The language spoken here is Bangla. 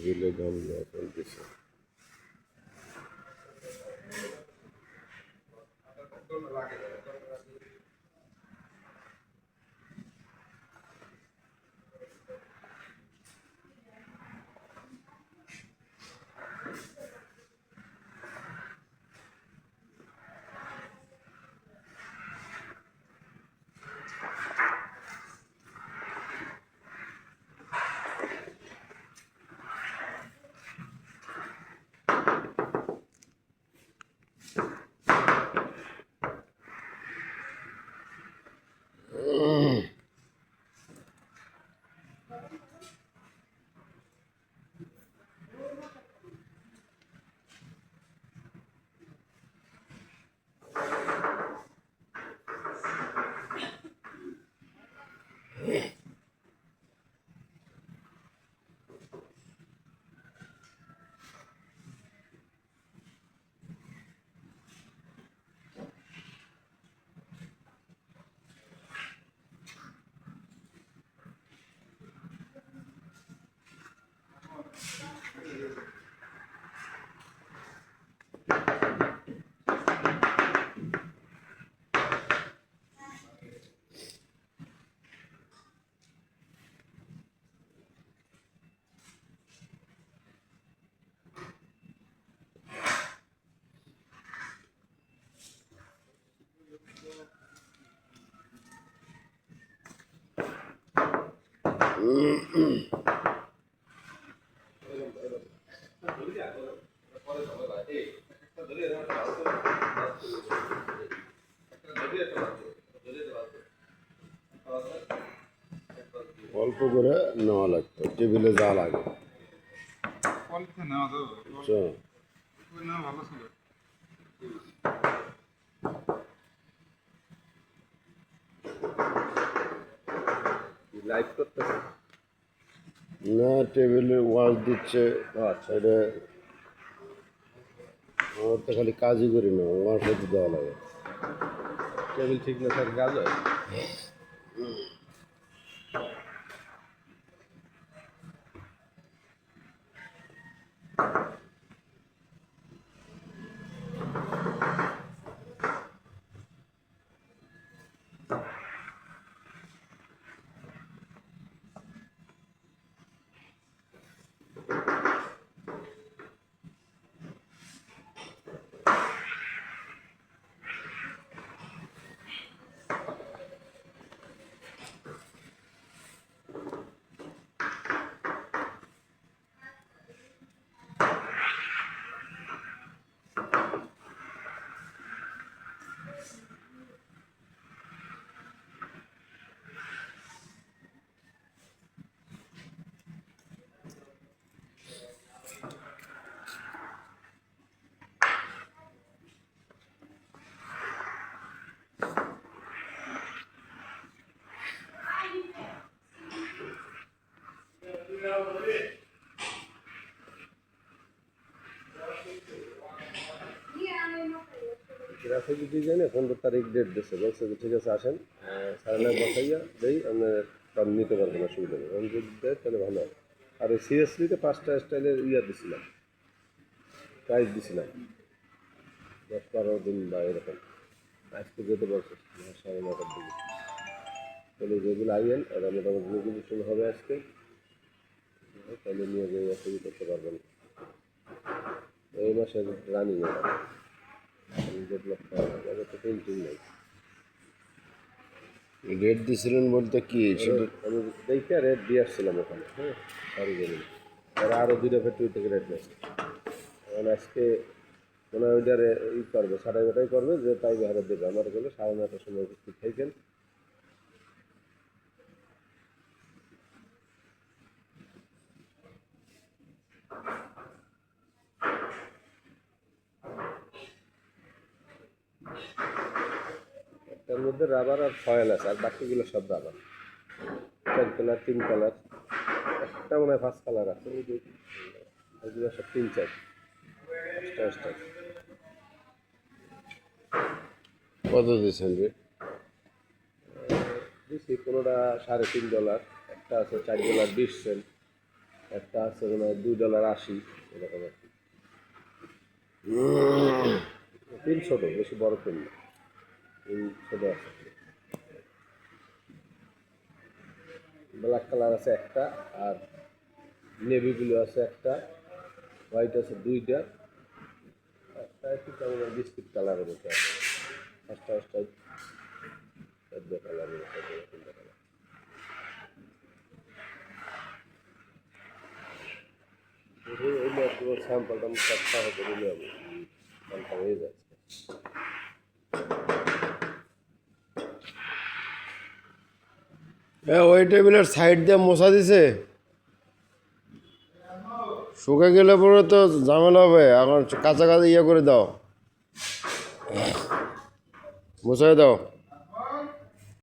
টেবিলে গান গাওয়া চলতেছে। অল্প করে নেওয়া লাগতো, টেবিলে যা লাগে লাইভ করতেছে না, টেবিলে ওয়াশ দিচ্ছে। আচ্ছা, এটা আমার তো খালি কাজই করি না, ওয়াশ হতে দেওয়া লাগে। টেবিল ঠিক না থাকলে কাজ হয়। গ্রাফিক ডিজাইনে 15 তারিখ ডেট দিচ্ছে, বলছে যে ঠিক আছে আসেন, 9:30 বসাইয়া দেই, আপনার নিতে পারবেন, অসুবিধা নেই। আমি যদি দেয় তাহলে ভালো হয়। আর ওই সিএসলিতে 5টা স্টাইলের দিছিলাম, প্রাইস দিছিলাম 10-12 দিন বা এরকম। আজকে যেতে বলছে 9:30টার দিকে। তাহলে যেগুলো আইয়েন ওরা মোটামুটি রেগুলেশন হবে আজকে, তাহলে নিয়ে যেয়ে শুরু করতে পারবেন। এই মাসের রানিং এটা ডেভেলপ করা হবে, আগে তো পেন্টিং নেই। রেট দিছিলেন বলতে কি সেটা? আমি দেখে রেট দিয়ে আসছিলাম ওখানে, হ্যাঁ, সরি বলুন। তারা আরও 2টা ফ্যাক্টরি থেকে রেট নেয়। কারণ আজকে মনে হয় ওইটারে করবে, 9:30টাই করবে, যে তাই হারে দেবে। আমার গেলে 9:30টার সময় উপস্থিত থাকেন। একটার মধ্যে রাবার আর ফয়েল আছে, আর বাকিগুলো সব রাবার। 4 কালার 3 কালার, একটা মনে হয় 5 কালার আছে, ওইগুলো সব 3-4 এক্সট্রা। কত দিয়েছেন রেট? দিচ্ছি, কোনোটা $3.5, একটা আছে $4.20। একটা আছে মনে হয় $2.80 এরকম আর কি। পিন ছোট, বেশি বড় পিন না, পিন ছোট আছে। ব্ল্যাক কালার আছে একটা, আর নেভি ব্লু আছে একটা, হোয়াইট আছে দুইটা, একটা একটু কেমন বিস্কিট কালারের মতো আছে, পাঁচটা পাঁচটা কালারের মতো আছে, তিনটা কালার। এগুলো একটু স্যাম্পলটা আমি সপ্তাহ করে নিয়ে যাবো, কনফার্ম হয়ে যাচ্ছে। ওই টেবিলের সাইড দিয়ে মশা দিছে, শুকে গেলে পরে তো ঝামেলা হবে। এখন কাছাকাছি ইয়ে করে দাও, মশাই দাও।